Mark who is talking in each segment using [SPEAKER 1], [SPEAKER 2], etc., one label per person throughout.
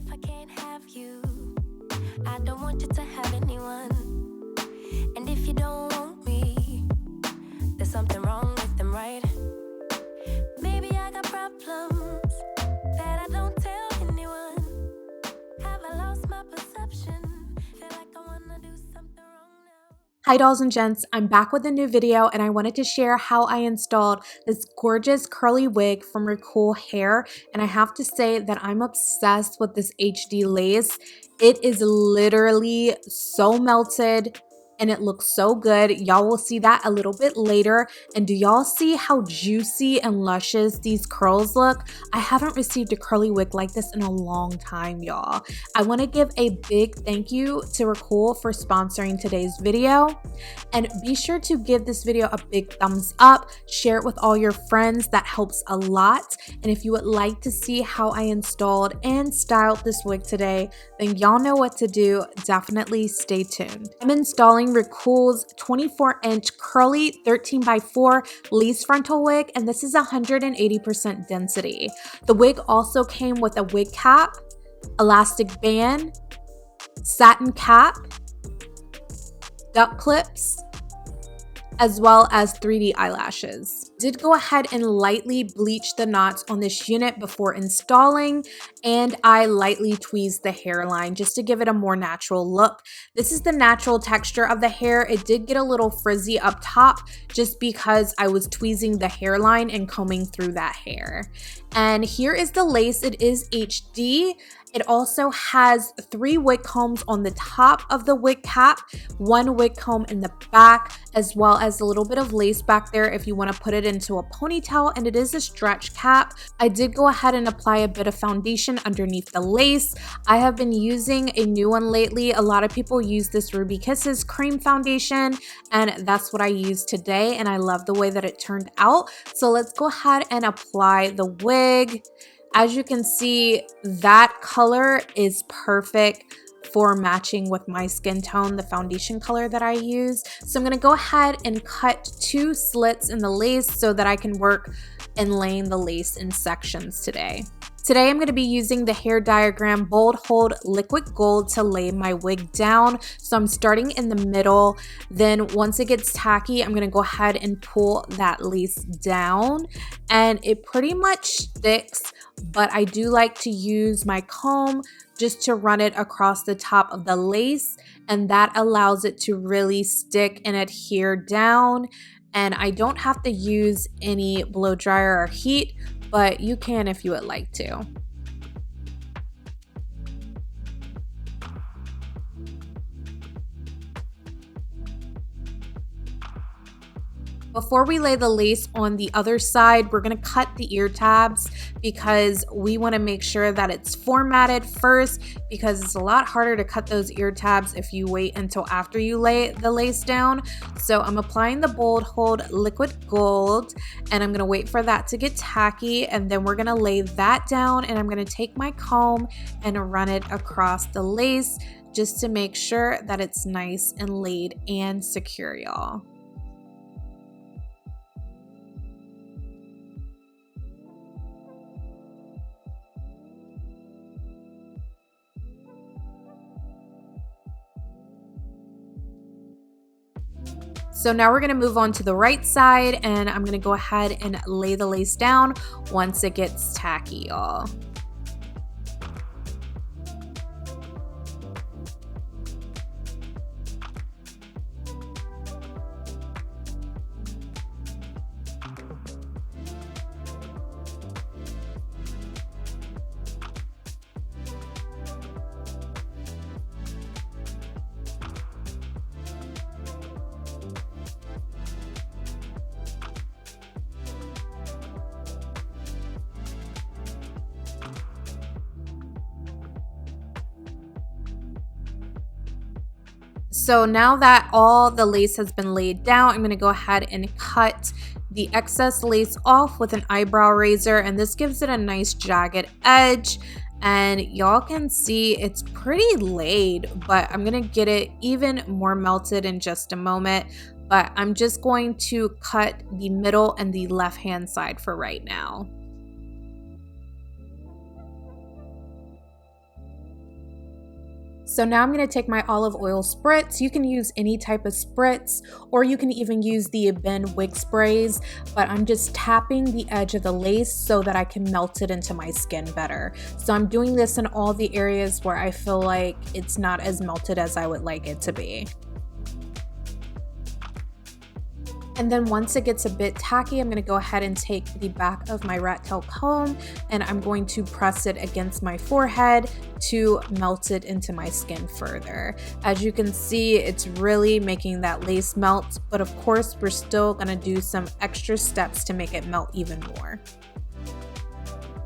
[SPEAKER 1] if I can't have you? I don't want you to have anyone. And if you don't want me, there's something wrong with them, right? Maybe I got problems that I don't tell anyone. Have I lost my perception? Feel like I wanna do something wrong now.
[SPEAKER 2] Hi dolls and gents, I'm back with a new video and I wanted to share how I installed this gorgeous curly wig from Recool hair, and I have to say that I'm obsessed with this HD lace. It is literally so melted and it looks so good. Y'all will see that a little bit later. And do y'all see how juicy and luscious these curls look? I haven't received a curly wig like this in a long time, y'all. I want to give a big thank you to Recool for sponsoring today's video. And be sure to give this video a big thumbs up, share it with all your friends, that helps a lot. And if you would like to see how I installed and styled this wig today, then y'all know what to do. Definitely stay tuned. I'm installing Recool's 24-inch curly 13x4 lace frontal wig, and this is 180% density. The wig also came with a wig cap, elastic band, satin cap, duck clips, as well as 3D eyelashes. Did go ahead and lightly bleach the knots on this unit before installing, and I lightly tweezed the hairline just to give it a more natural look. This is the natural texture of the hair. It did get a little frizzy up top just because I was tweezing the hairline and combing through that hair. And here is the lace. It is HD. It also has 3 wig combs on the top of the wig cap, 1 wig comb in the back, as well as a little bit of lace back there if you want to put it into a ponytail, and it is a stretch cap. I did go ahead and apply a bit of foundation underneath the lace. I have been using a new one lately. A lot of people use this Ruby Kisses cream foundation, and that's what I used today, and I love the way that it turned out. So let's go ahead and apply the wig. As you can see, that color is perfect for matching with my skin tone, the foundation color that I use. So I'm going to go ahead and cut 2 slits in the lace so that I can work in laying the lace in sections today. Today I'm going to be using the Hair Diagram Bold Hold Liquid Gold to lay my wig down. So I'm starting in the middle. Then once it gets tacky, I'm going to go ahead and pull that lace down. And it pretty much sticks, but I do like to use my comb just to run it across the top of the lace, and that allows it to really stick and adhere down. And I don't have to use any blow dryer or heat, but you can if you would like to. Before we lay the lace on the other side, we're going to cut the ear tabs because we want to make sure that it's formatted first, because it's a lot harder to cut those ear tabs if you wait until after you lay the lace down. So I'm applying the Bold Hold Liquid Gold, and I'm going to wait for that to get tacky, and then we're going to lay that down, and I'm going to take my comb and run it across the lace just to make sure that it's nice and laid and secure, y'all. So now we're going to move on to the right side, and I'm going to go ahead and lay the lace down once it gets tacky, y'all. So now that all the lace has been laid down, I'm going to go ahead and cut the excess lace off with an eyebrow razor, and this gives it a nice jagged edge. And y'all can see it's pretty laid, but I'm going to get it even more melted in just a moment. But I'm just going to cut the middle and the left hand side for right now. So now I'm going to take my olive oil spritz. You can use any type of spritz, or you can even use the Ben wig sprays, but I'm just tapping the edge of the lace so that I can melt it into my skin better. So I'm doing this in all the areas where I feel like it's not as melted as I would like it to be. And then once it gets a bit tacky, I'm going to go ahead and take the back of my rat tail comb and I'm going to press it against my forehead to melt it into my skin further. As you can see, it's really making that lace melt, but of course we're still going to do some extra steps to make it melt even more.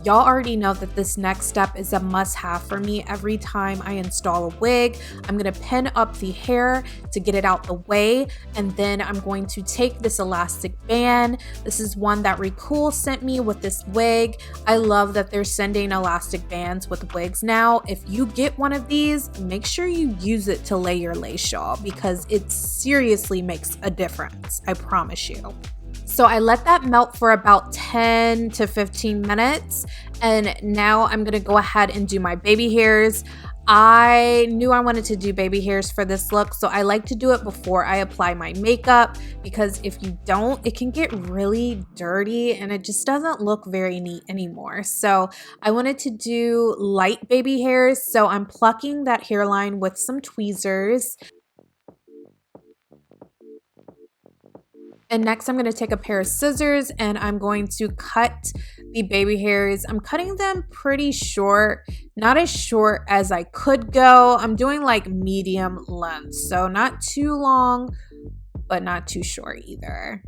[SPEAKER 2] Y'all already know that this next step is a must-have for me every time I install a wig. I'm gonna pin up the hair to get it out the way, and then I'm going to take this elastic band. This is one that Recool sent me with this wig. I love that they're sending elastic bands with wigs now. If you get one of these, make sure you use it to lay your lace, y'all, because it seriously makes a difference, I promise you. So I let that melt for about 10 to 15 minutes, and now I'm gonna go ahead and do my baby hairs. I knew I wanted to do baby hairs for this look, so I like to do it before I apply my makeup, because if you don't, it can get really dirty and it just doesn't look very neat anymore. So I wanted to do light baby hairs, so I'm plucking that hairline with some tweezers. And next I'm going to take a pair of scissors and I'm going to cut the baby hairs. I'm cutting them pretty short, not as short as I could go. I'm doing like medium length, so not too long, but not too short either.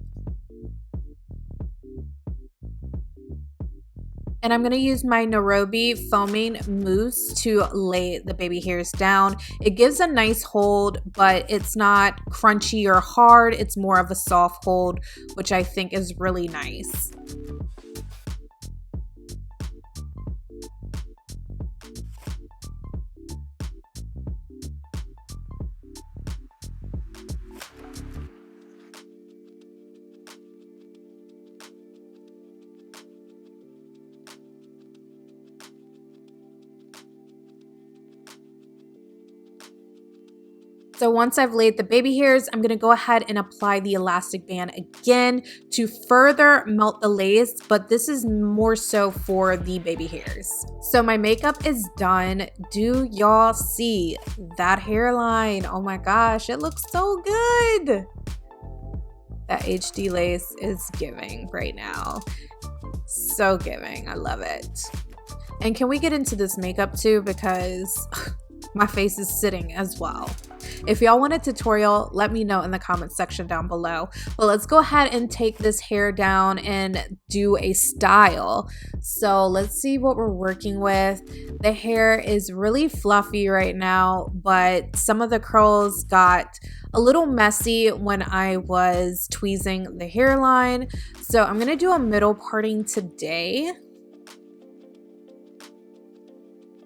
[SPEAKER 2] And I'm going to use my Nairobi foaming mousse to lay the baby hairs down. It gives a nice hold, but it's not crunchy or hard. It's more of a soft hold, which I think is really nice. So once I've laid the baby hairs, I'm going to go ahead and apply the elastic band again to further melt the lace, but this is more so for the baby hairs. So my makeup is done. Do y'all see that hairline? Oh my gosh, it looks so good. That HD lace is giving right now. So giving. I love it. And can we get into this makeup too, because my face is sitting as well. If y'all want a tutorial, let me know in the comment section down below. But let's go ahead and take this hair down and do a style. So let's see what we're working with. The hair is really fluffy right now, but some of the curls got a little messy when I was tweezing the hairline. So I'm gonna do a middle parting today.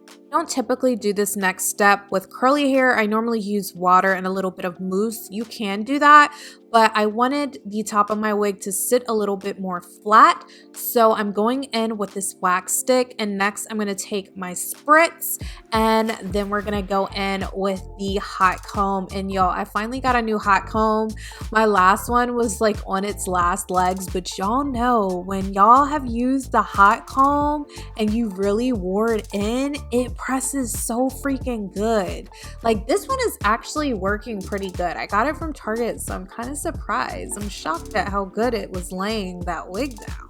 [SPEAKER 2] I don't typically do this next step with curly hair. I normally use water and a little bit of mousse. You can do that, but I wanted the top of my wig to sit a little bit more flat. So I'm going in with this wax stick, and next I'm gonna take my spritz and then we're gonna go in with the hot comb. And y'all, I finally got a new hot comb. My last one was like on its last legs, but y'all know when y'all have used the hot comb and you really wore it in, it presses so freaking good. Like this one is actually working pretty good. I got it from Target, so I'm kind of surprised. I'm shocked at how good it was laying that wig down.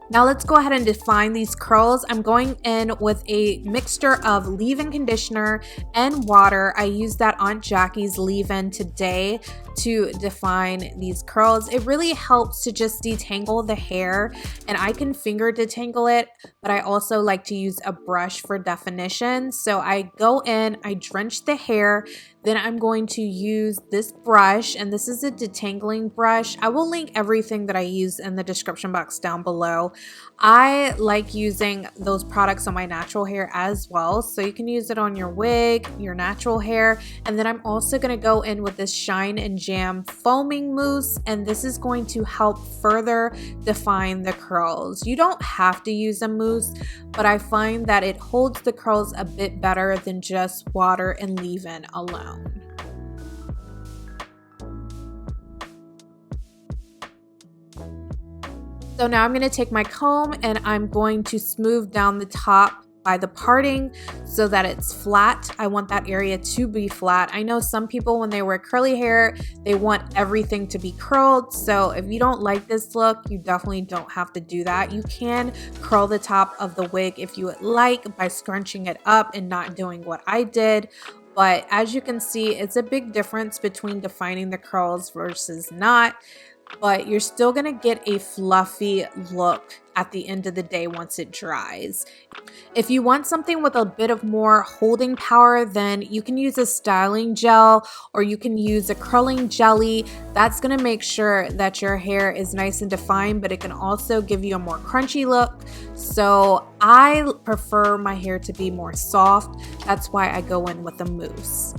[SPEAKER 2] Now let's go ahead and define these curls. I'm going in with a mixture of leave-in conditioner and water. I used that Aunt Jackie's leave-in today to define these curls. It really helps to just detangle the hair, and I can finger detangle it, but I also like to use a brush for definition. So I go in, I drench the hair, then I'm going to use this brush, and this is a detangling brush. I will link everything that I use in the description box down below. I like using those products on my natural hair as well, so you can use it on your wig, your natural hair, and then I'm also going to go in with this Shine and Jam foaming mousse, and this is going to help further define the curls. You don't have to use a mousse, but I find that it holds the curls a bit better than just water and leave-in alone. So now I'm going to take my comb and I'm going to smooth down the top by the parting so that it's flat. I want that area to be flat. I know some people, when they wear curly hair, they want everything to be curled. So if you don't like this look, you definitely don't have to do that. You can curl the top of the wig if you would like by scrunching it up and not doing what I did. But as you can see, it's a big difference between defining the curls versus not. But you're still gonna get a fluffy look at the end of the day once it dries. If you want something with a bit of more holding power, then you can use a styling gel or you can use a curling jelly. That's gonna make sure that your hair is nice and defined, but it can also give you a more crunchy look. So I prefer my hair to be more soft. That's why I go in with a mousse.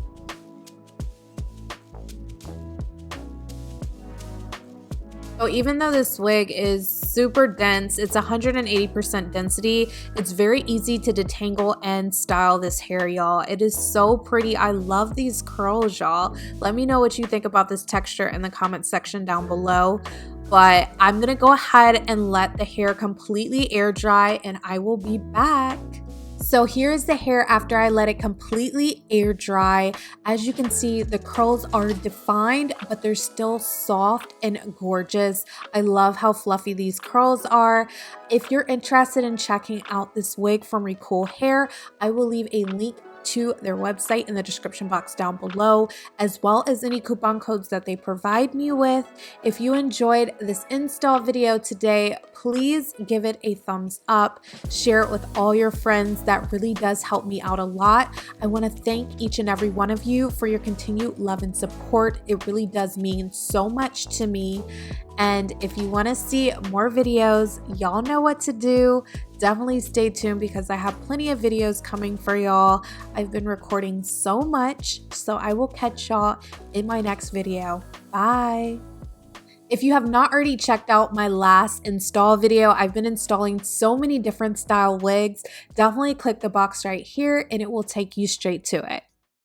[SPEAKER 2] So even though this wig is super dense, it's 180% density, it's very easy to detangle and style this hair, y'all. It is so pretty. I love these curls, y'all. Let me know what you think about this texture in the comment section down below. But I'm gonna go ahead and let the hair completely air dry and I will be back. So here's the hair after I let it completely air dry. As you can see, the curls are defined, but they're still soft and gorgeous. I love how fluffy these curls are. If you're interested in checking out this wig from Recool Hair, I will leave a link to their website in the description box down below, as well as any coupon codes that they provide me with. If you enjoyed this install video today, please give it a thumbs up, share it with all your friends. That really does help me out a lot. I want to thank each and every one of you for your continued love and support. It really does mean so much to me. And if you want to see more videos, y'all know what to do. Definitely stay tuned because I have plenty of videos coming for y'all. I've been recording so much, so I will catch y'all in my next video. Bye. If you have not already checked out my last install video, I've been installing so many different style wigs. Definitely click the box right here and it will take you straight to it.